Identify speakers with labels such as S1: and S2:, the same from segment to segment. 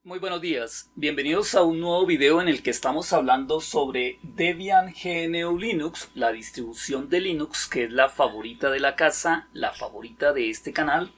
S1: Muy buenos días, bienvenidos a un nuevo video en el que estamos hablando sobre Debian GNU Linux, la distribución de Linux que es la favorita de la casa, la favorita de este canal.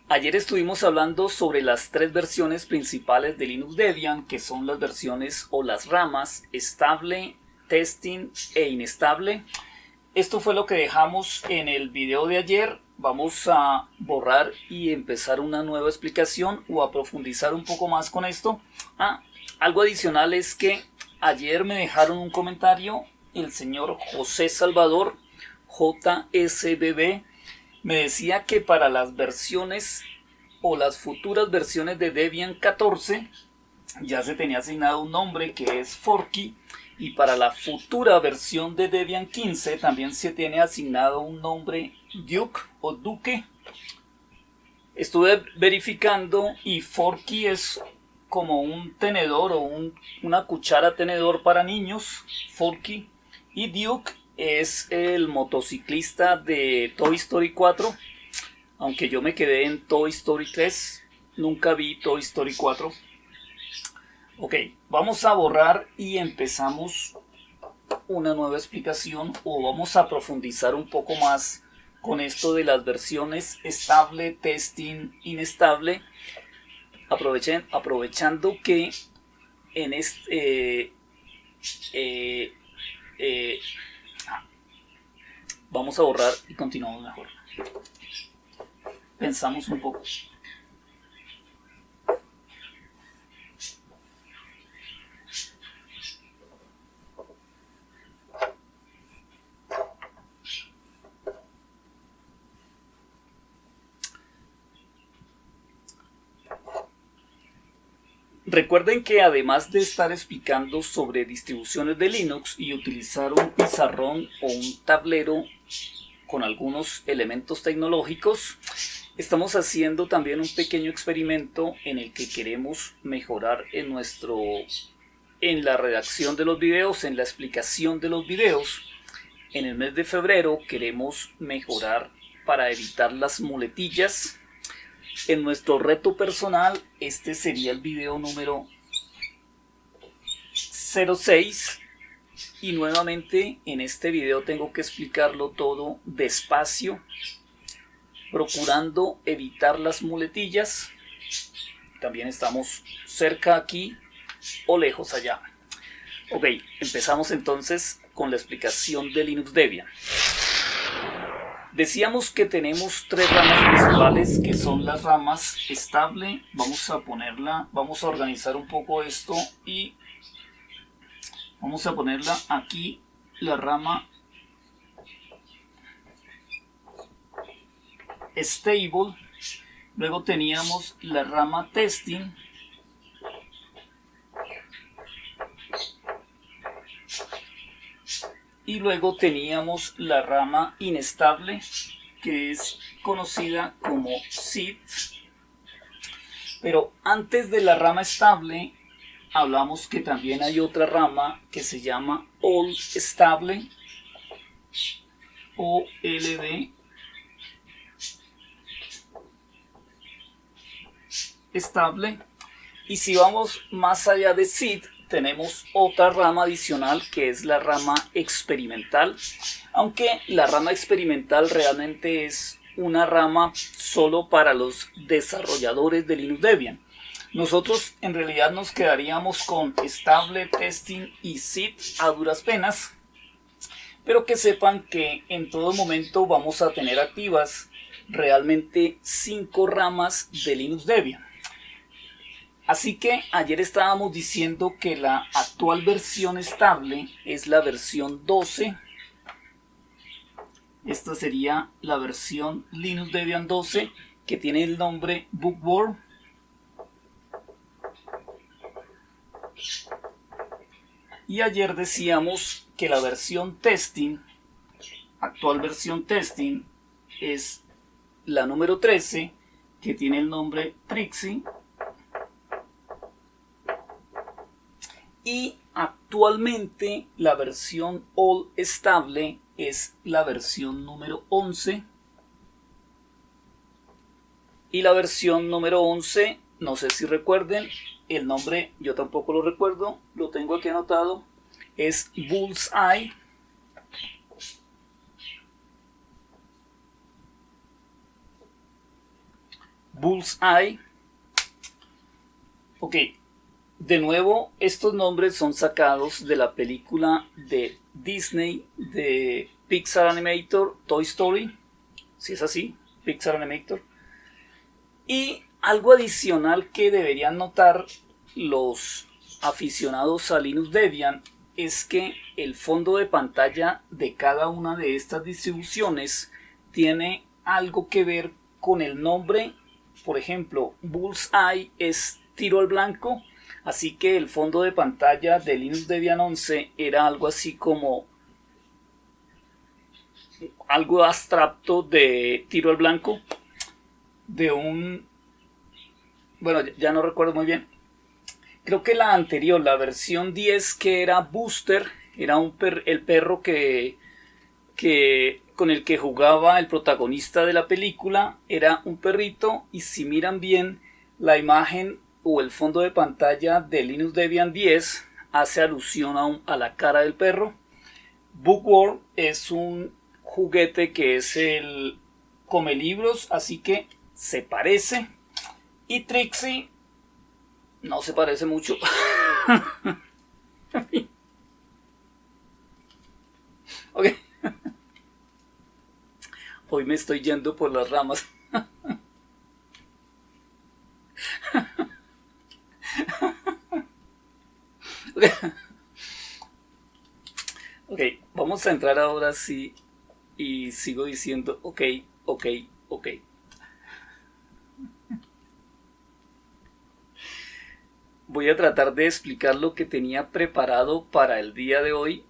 S1: Ayer estuvimos hablando sobre las tres versiones principales de Linux Debian, que son las versiones o las ramas estable, testing e inestable. Esto fue lo que dejamos en el video de ayer. Vamos a borrar y empezar una nueva explicación o a profundizar un poco más con esto. Algo adicional es que ayer me dejaron un comentario el señor José Salvador JSBB. Me decía que para las versiones o las futuras versiones de Debian 14 ya se tenía asignado un nombre que es Forky, y para la futura versión de Debian 15 también se tiene asignado un nombre Duke o Duque. Estuve verificando y Forky es como un tenedor o una cuchara tenedor para niños, Forky, y Duke es el motociclista de Toy Story 4, aunque yo me quedé en Toy Story 3, nunca vi Toy Story 4. Ok, vamos a borrar y empezamos una nueva explicación o vamos a profundizar un poco más con esto de las versiones estable, testing, inestable, aprovechando que en vamos a borrar y continuamos mejor. Pensamos un poco. Recuerden que además de estar explicando sobre distribuciones de Linux y utilizar un pizarrón o un tablero con algunos elementos tecnológicos, estamos haciendo también un pequeño experimento en el que queremos mejorar en la redacción de los videos, en la explicación de los videos. En el mes de febrero queremos mejorar para evitar las muletillas. En nuestro reto personal, este sería el video número 06 y nuevamente en este video tengo que explicarlo todo despacio, procurando evitar las muletillas. También estamos cerca aquí o lejos allá. Ok, empezamos entonces con la explicación de Linux Debian. Decíamos que tenemos tres ramas principales que son las ramas estable. Vamos a organizar un poco esto y vamos a ponerla aquí, la rama stable. Luego teníamos la rama testing. Y luego teníamos la rama inestable, que es conocida como SID. Pero antes de la rama estable, hablamos que también hay otra rama que se llama All Stable, OLD estable. Y si vamos más allá de SID, tenemos otra rama adicional que es la rama experimental, aunque la rama experimental realmente es una rama solo para los desarrolladores de Linux Debian. Nosotros en realidad nos quedaríamos con estable, testing y SID a duras penas, pero que sepan que en todo momento vamos a tener activas realmente 5 ramas de Linux Debian. Así que ayer estábamos diciendo que la actual versión estable es la versión 12. Esta sería la versión Linux Debian 12 que tiene el nombre Bookworm. Y ayer decíamos que la versión testing, actual versión testing, es la número 13 que tiene el nombre Trixie. Y actualmente la versión All estable es la versión número 11. Y la versión número 11, no sé si recuerden, el nombre yo tampoco lo recuerdo, lo tengo aquí anotado, es Bullseye. Bullseye. Ok, de nuevo estos nombres son sacados de la película de Disney, de Pixar Animator, Toy Story, si es así, Pixar Animator. Y algo adicional que deberían notar los aficionados a Linux Debian es que el fondo de pantalla de cada una de estas distribuciones tiene algo que ver con el nombre. Por ejemplo, Bullseye es tiro al blanco, así que el fondo de pantalla de Linux Debian 11 era algo así como algo abstracto de tiro al blanco, de un... bueno, ya no recuerdo muy bien. Creo que la anterior, la versión 10, que era Booster, era el perro que con el que jugaba el protagonista de la película, era un perrito, y si miran bien la imagen o el fondo de pantalla de Linux Debian 10 hace alusión a la cara del perro. Bookworm es un juguete que es el come libros, así que se parece. Y Trixie no se parece mucho. Ok. Hoy me estoy yendo por las ramas. Ok, vamos a entrar ahora sí y sigo diciendo ok. Voy a tratar de explicar lo que tenía preparado para el día de hoy.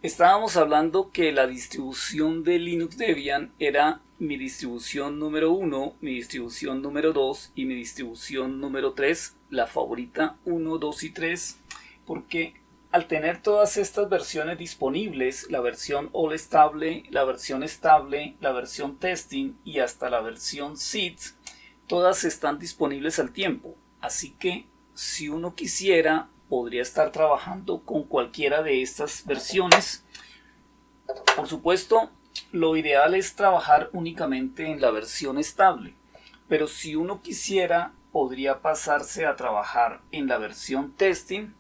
S1: Estábamos hablando que la distribución de Linux Debian era mi distribución número 1, mi distribución número 2 y mi distribución número 3, la favorita 1, 2 y 3, porque al tener todas estas versiones disponibles, la versión All Estable, la versión Testing y hasta la versión Seed, todas están disponibles al tiempo. Así que si uno quisiera, podría estar trabajando con cualquiera de estas versiones. Por supuesto, lo ideal es trabajar únicamente en la versión estable, pero si uno quisiera, podría pasarse a trabajar en la versión testing,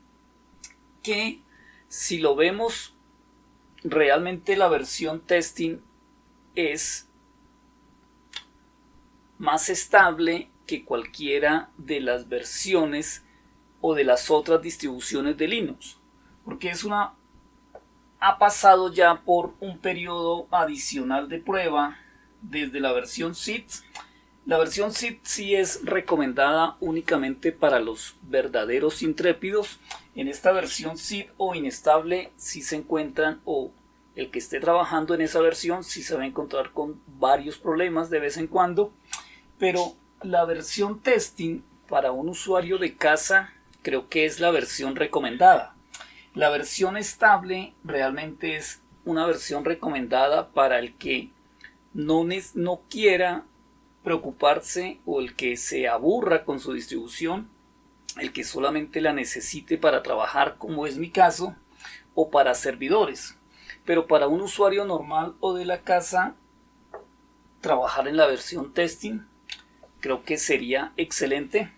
S1: que si lo vemos, realmente la versión testing es más estable que cualquiera de las versiones o de las otras distribuciones de Linux, porque ha pasado ya por un periodo adicional de prueba desde la versión SID. La versión SID sí es recomendada únicamente para los verdaderos intrépidos. En esta versión SID o inestable sí se encuentran, o el que esté trabajando en esa versión sí se va a encontrar con varios problemas de vez en cuando, pero la versión testing para un usuario de casa creo que es la versión recomendada. La versión estable realmente es una versión recomendada para el que no quiera preocuparse, o el que se aburra con su distribución, el que solamente la necesite para trabajar, como es mi caso, o para servidores. Pero para un usuario normal o de la casa, trabajar en la versión testing creo que sería excelente.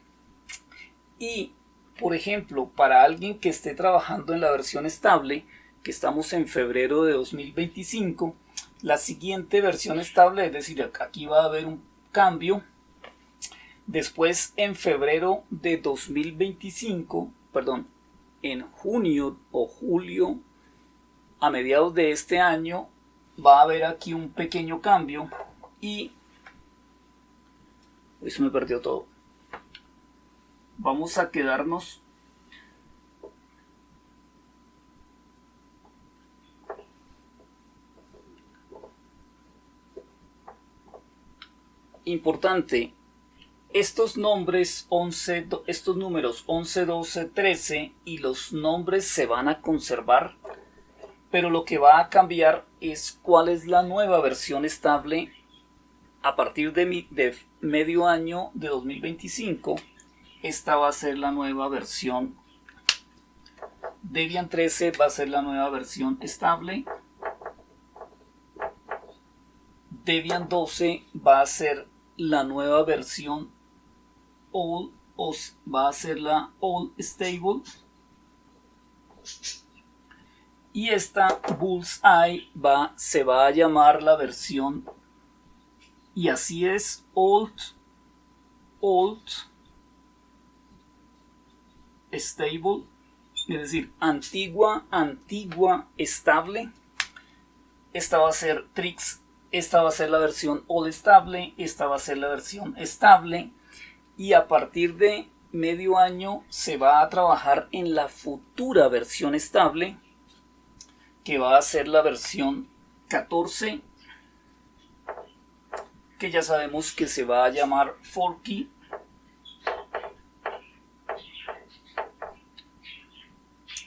S1: Y por ejemplo, para alguien que esté trabajando en la versión estable, que estamos en febrero de 2025, la siguiente versión estable, es decir, aquí va a haber un cambio. Después, en febrero de 2025, en junio o julio, a mediados de este año, va a haber aquí un pequeño cambio y eso me perdió todo. Vamos a quedarnos importante, estos números 11, 12, 13 y los nombres se van a conservar, pero lo que va a cambiar es cuál es la nueva versión estable a partir de medio año de 2025. esta va a ser la nueva versión. Debian 13 va a ser la nueva versión estable. Debian 12 va a ser la nueva versión All, o va a ser la All Stable. Y esta Bullseye se va a llamar la versión, y así es, Old Stable, es decir, antigua estable. Esta va a ser Trix, esta va a ser la versión All Estable, esta va a ser la versión estable, y a partir de medio año se va a trabajar en la futura versión estable, que va a ser la versión 14, que ya sabemos que se va a llamar Forky.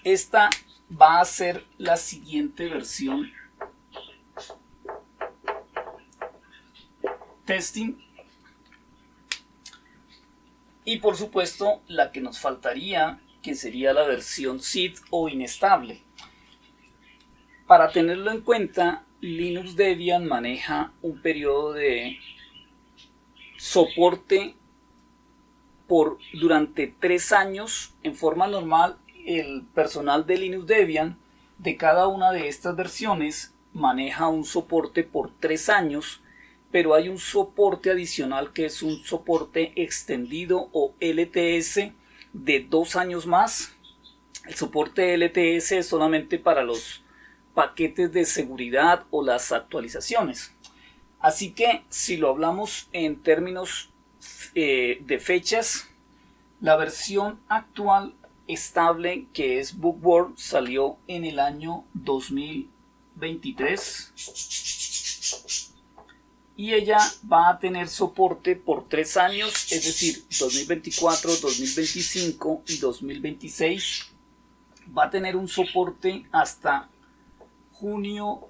S1: Esta va a ser la siguiente versión testing. Y por supuesto la que nos faltaría, que sería la versión SID o inestable. Para tenerlo en cuenta, Linux Debian maneja un periodo de soporte durante 3 años. En forma normal, el personal de Linux Debian de cada una de estas versiones maneja un soporte por 3 años, pero hay un soporte adicional que es un soporte extendido o LTS de 2 años más. El soporte LTS es solamente para los paquetes de seguridad o las actualizaciones. Así que si lo hablamos en términos de fechas, la versión actual estable, que es Bookworm, salió en el año 2023 y ella va a tener soporte por 3 años, es decir, 2024, 2025 y 2026. Va a tener un soporte hasta junio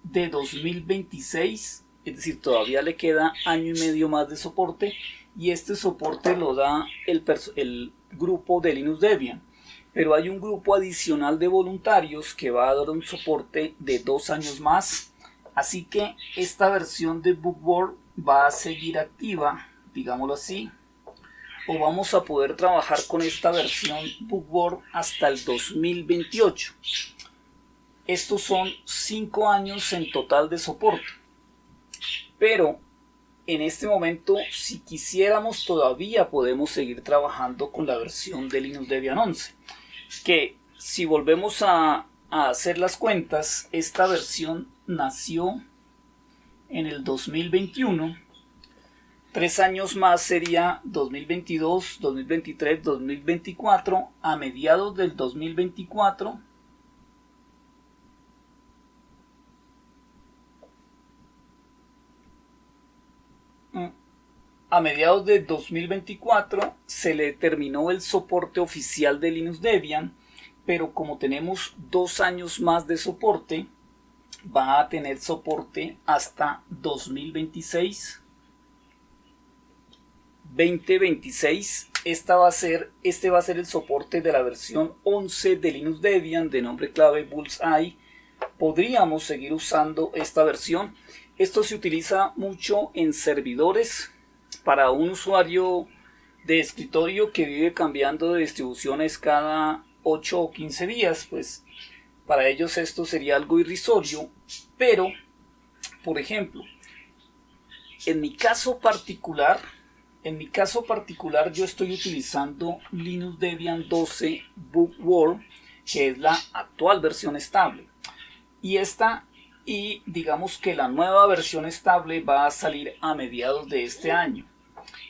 S1: de 2026, es decir, todavía le queda año y medio más de soporte, y este soporte lo da el grupo de Linux Debian, pero hay un grupo adicional de voluntarios que va a dar un soporte de 2 años más, así que esta versión de Bookworm va a seguir activa, digámoslo así, o vamos a poder trabajar con esta versión Bookworm hasta el 2028. Estos son 5 años en total de soporte. Pero en este momento, si quisiéramos, todavía podemos seguir trabajando con la versión de Linux Debian 11. Que si volvemos a hacer las cuentas, esta versión nació en el 2021. 3 años más sería 2022, 2023, 2024. A mediados del 2024... A mediados de 2024 se le terminó el soporte oficial de Linux Debian, pero como tenemos 2 años más de soporte, va a tener soporte hasta 2026. 2026, este va a ser el soporte de la versión 11 de Linux Debian de nombre clave Bullseye. Podríamos seguir usando esta versión. Esto se utiliza mucho en servidores para un usuario de escritorio que vive cambiando de distribuciones cada 8 o 15 días, pues para ellos esto sería algo irrisorio. Pero, por ejemplo, en mi caso particular yo estoy utilizando Linux Debian 12 Bookworm, que es la actual versión estable, y digamos que la nueva versión estable va a salir a mediados de este año.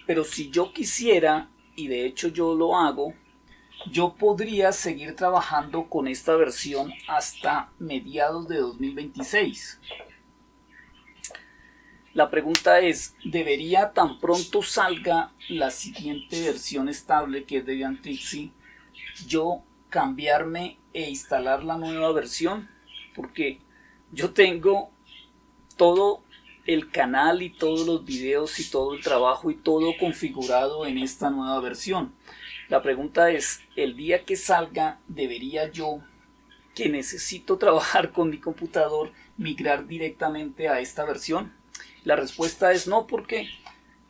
S1: Pero si yo quisiera, y de hecho yo lo hago, yo podría seguir trabajando con esta versión hasta mediados de 2026. La pregunta es, ¿debería tan pronto salga la siguiente versión estable, que es Debian Trixie, yo cambiarme e instalar la nueva versión? Porque yo tengo todo el canal y todos los videos y todo el trabajo y todo configurado en esta nueva versión. La pregunta es, el día que salga, ¿debería yo, que necesito trabajar con mi computador, migrar directamente a esta versión? La respuesta es no, porque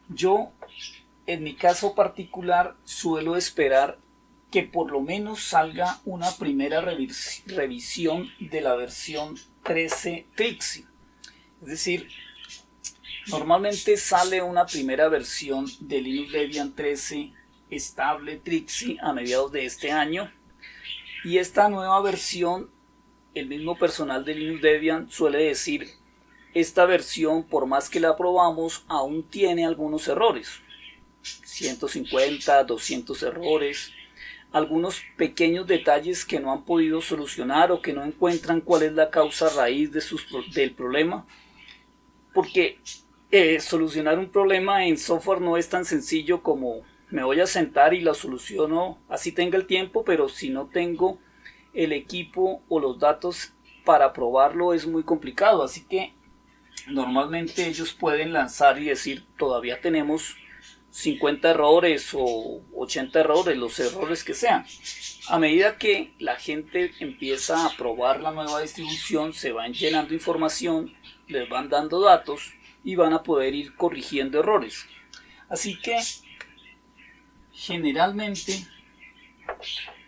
S1: yo, en mi caso particular, suelo esperar que por lo menos salga una primera revisión de la versión 13 Trixie. Es decir, normalmente sale una primera versión de Linux Debian 13 estable Trixie a mediados de este año, y esta nueva versión, el mismo personal de Linux Debian suele decir, esta versión, por más que la probamos, aún tiene algunos errores, 150, 200 errores, algunos pequeños detalles que no han podido solucionar o que no encuentran cuál es la causa raíz del problema, porque solucionar un problema en software no es tan sencillo como me voy a sentar y lo soluciono así tenga el tiempo, pero si no tengo el equipo o los datos para probarlo es muy complicado. Así que normalmente ellos pueden lanzar y decir todavía tenemos 50 errores o 80 errores, los errores que sean. A medida que la gente empieza a probar la nueva distribución, se van llenando información, les van dando datos y van a poder ir corrigiendo errores. Así que generalmente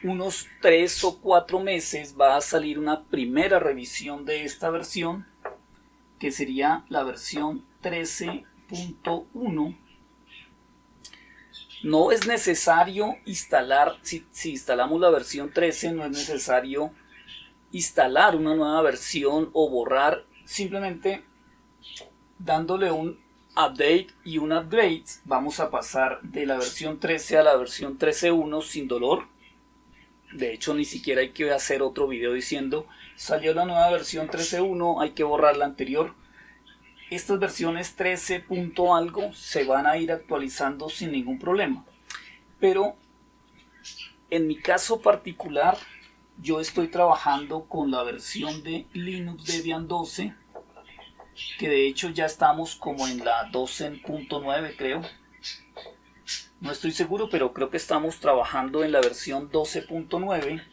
S1: unos 3 o 4 meses va a salir una primera revisión de esta versión, que sería la versión 13.1. No es necesario instalar, si instalamos la versión 13, no es necesario instalar una nueva versión o borrar, simplemente dándole un update y un upgrade vamos a pasar de la versión 13 a la versión 13.1 sin dolor. De hecho, ni siquiera hay que hacer otro video diciendo salió la nueva versión 13.1, hay que borrar la anterior. Estas versiones 13 punto algo se van a ir actualizando sin ningún problema. Pero en mi caso particular, yo estoy trabajando con la versión de Linux Debian 12, que de hecho ya estamos como en la 12.9 creo. No estoy seguro, pero creo que estamos trabajando en la versión 12.9.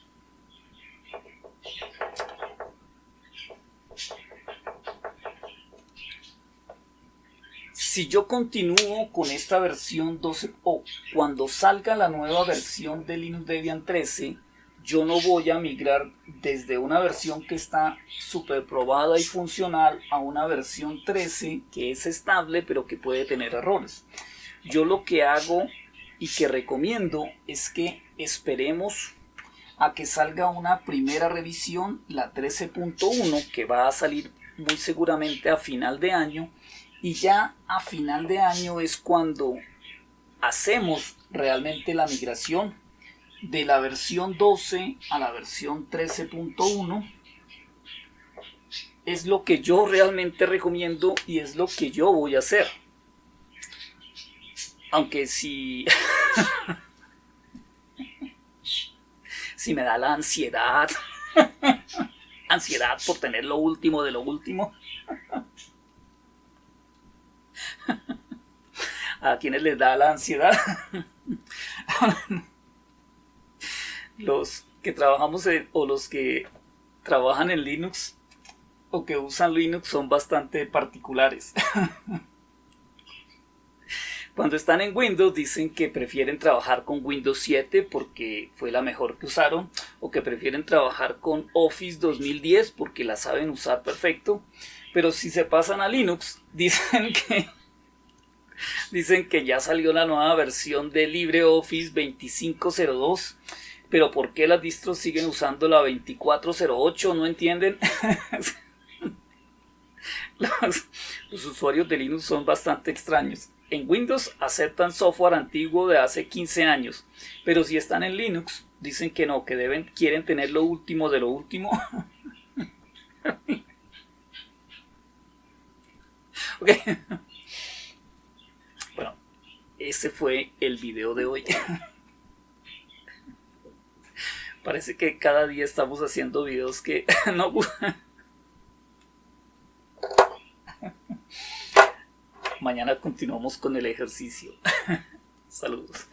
S1: Si yo continúo con esta versión 12 o cuando salga la nueva versión de Linux Debian 13, yo no voy a migrar desde una versión que está súper probada y funcional a una versión 13 que es estable pero que puede tener errores. Yo lo que hago y que recomiendo es que esperemos a que salga una primera revisión, la 13.1, que va a salir muy seguramente a final de año, y ya a final de año es cuando hacemos realmente la migración de la versión 12 a la versión 13.1. Es lo que yo realmente recomiendo y es lo que yo voy a hacer. Aunque si me da la ansiedad por tener lo último de lo último. ¿A quienes les da la ansiedad? Los que trabajamos o los que trabajan en Linux o que usan Linux son bastante particulares. Cuando están en Windows dicen que prefieren trabajar con Windows 7 porque fue la mejor que usaron, o que prefieren trabajar con Office 2010 porque la saben usar perfecto. Pero si se pasan a Linux, dicen que ya salió la nueva versión de LibreOffice 2502, pero ¿por qué las distros siguen usando la 2408? ¿No entienden? Los usuarios de Linux son bastante extraños. En Windows aceptan software antiguo de hace 15 años, pero si están en Linux dicen que no, que quieren tener lo último de lo último. Okay. Bueno, ese fue el video de hoy. Parece que cada día estamos haciendo videos que no gustan. mañana continuamos con el ejercicio. Saludos.